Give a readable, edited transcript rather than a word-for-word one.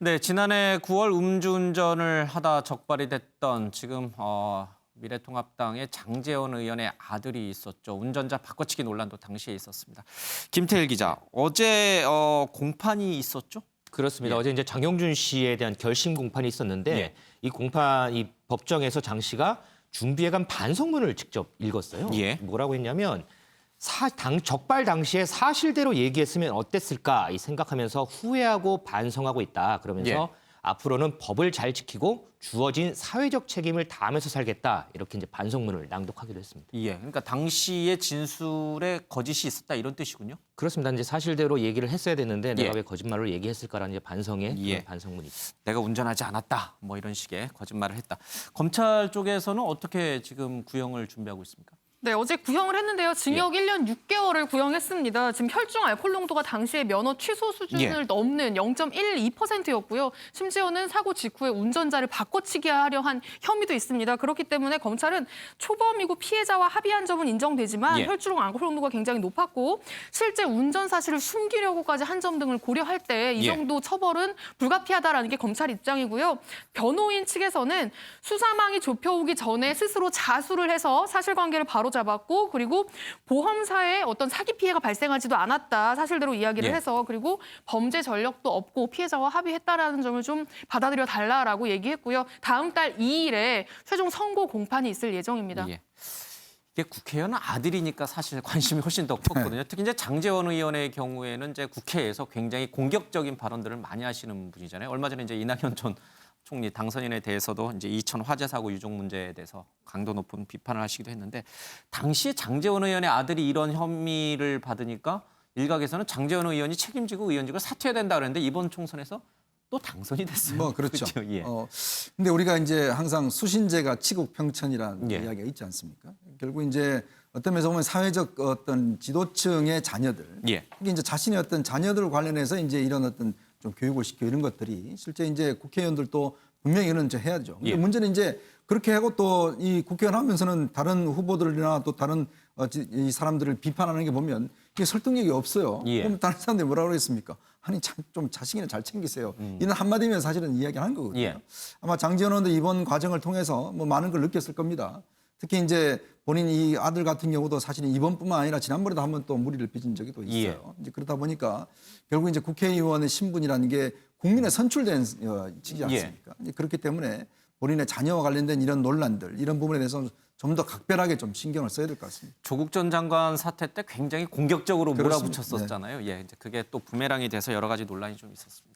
네, 지난해 9월 음주운전을 하다 적발이 됐던 지금 미래통합당의 장제원 의원의 아들이 있었죠. 운전자 바꿔치기 논란도 당시에 있었습니다. 김태일 기자, 어제 공판이 있었죠? 그렇습니다. 예. 어제 이제 장영준 씨에 대한 결심 공판이 있었는데 예. 이 법정에서 장 씨가 준비해간 반성문을 직접 읽었어요. 예. 뭐라고 했냐면 적발 당시에 사실대로 얘기했으면 어땠을까 생각하면서 후회하고 반성하고 있다. 그러면서 예. 앞으로는 법을 잘 지키고 주어진 사회적 책임을 다하면서 살겠다. 이렇게 이제 반성문을 낭독하기도 했습니다. 예, 그러니까 당시의 진술에 거짓이 있었다 이런 뜻이군요. 그렇습니다. 이제 사실대로 얘기를 했어야 되는데 내가 예. 왜 거짓말로 얘기했을까라는 이제 반성의 예. 그런 반성문이죠. 내가 운전하지 않았다, 뭐 이런 식의 거짓말을 했다. 검찰 쪽에서는 어떻게 지금 구형을 준비하고 있습니까? 네, 어제 구형을 했는데요. 징역 1년 6개월을 구형했습니다. 지금 혈중 알코올 농도가 당시에 면허 취소 수준을 넘는 0.12%였고요. 심지어는 사고 직후에 운전자를 바꿔치기 하려 한 혐의도 있습니다. 그렇기 때문에 검찰은 초범이고 피해자와 합의한 점은 인정되지만 혈중 알코올 농도가 굉장히 높았고 실제 운전 사실을 숨기려고까지 한 점 등을 고려할 때 이 정도 처벌은 불가피하다라는 게 검찰 입장이고요. 변호인 측에서는 수사망이 좁혀오기 전에 스스로 자수를 해서 사실관계를 바로잡았고 그리고 보험사에 어떤 사기 피해가 발생하지도 않았다. 사실대로 이야기를 해서 그리고 범죄 전력도 없고 피해자와 합의했다라는 점을 좀 받아들여 달라라고 얘기했고요. 다음 달 2일에 최종 선고 공판이 있을 예정입니다. 예. 이게 국회의원 아들이니까 사실 관심이 훨씬 더 컸거든요. 특히 이제 장제원 의원의 경우에는 이제 국회에서 굉장히 공격적인 발언들을 많이 하시는 분이잖아요. 얼마 전에 이제 이낙연 전 총리 당선인에 대해서도 이제 이천 화재 사고 유족 문제에 대해서 강도 높은 비판을 하시기도 했는데 당시에 장제원 의원의 아들이 이런 혐의를 받으니까 일각에서는 장제원 의원이 책임지고 의원직을 사퇴해야 된다 그랬는데 이번 총선에서 또 당선이 됐어요. 뭐 그렇죠. 그렇죠? 예. 근데 우리가 이제 항상 수신제가 치국평천이라는 예. 이야기가 있지 않습니까? 결국 이제 어떤 면에서 보면 사회적 어떤 지도층의 자녀들, 예. 이게 이제 자신의 어떤 자녀들 관련해서 이제 이런 어떤 좀 교육을 시켜 이런 것들이 실제 이제 국회의원들도 분명히 이런 이제 해야죠. 근데 예. 문제는 이제 그렇게 하고 또 이 국회의원 하면서는 다른 후보들이나 또 다른 이 사람들을 비판하는 게 보면 이게 설득력이 없어요. 예. 그럼 다른 사람들이 뭐라고 그랬습니까? 아니 참 좀 자식이나 잘 챙기세요. 이런 한마디면 사실은 이야기하는 거거든요. 예. 아마 장제원 의원도 이번 과정을 통해서 뭐 많은 걸 느꼈을 겁니다. 특히 이제 본인 이 아들 같은 경우도 사실은 이번뿐만 아니라 지난번에도 한번 또 무리를 빚은 적이 또 있어요. 이제 그러다 보니까 결국 이제 국회의원의 신분이라는 게 국민에 선출된 직이지 않습니까? 이제 그렇기 때문에 본인의 자녀와 관련된 이런 논란들, 이런 부분에 대해서 좀 더 각별하게 좀 신경을 써야 될 것 같습니다. 조국 전 장관 사태 때 굉장히 공격적으로 그렇습니다. 몰아붙였었잖아요. 예, 이제 그게 또 부메랑이 돼서 여러 가지 논란이 좀 있었습니다.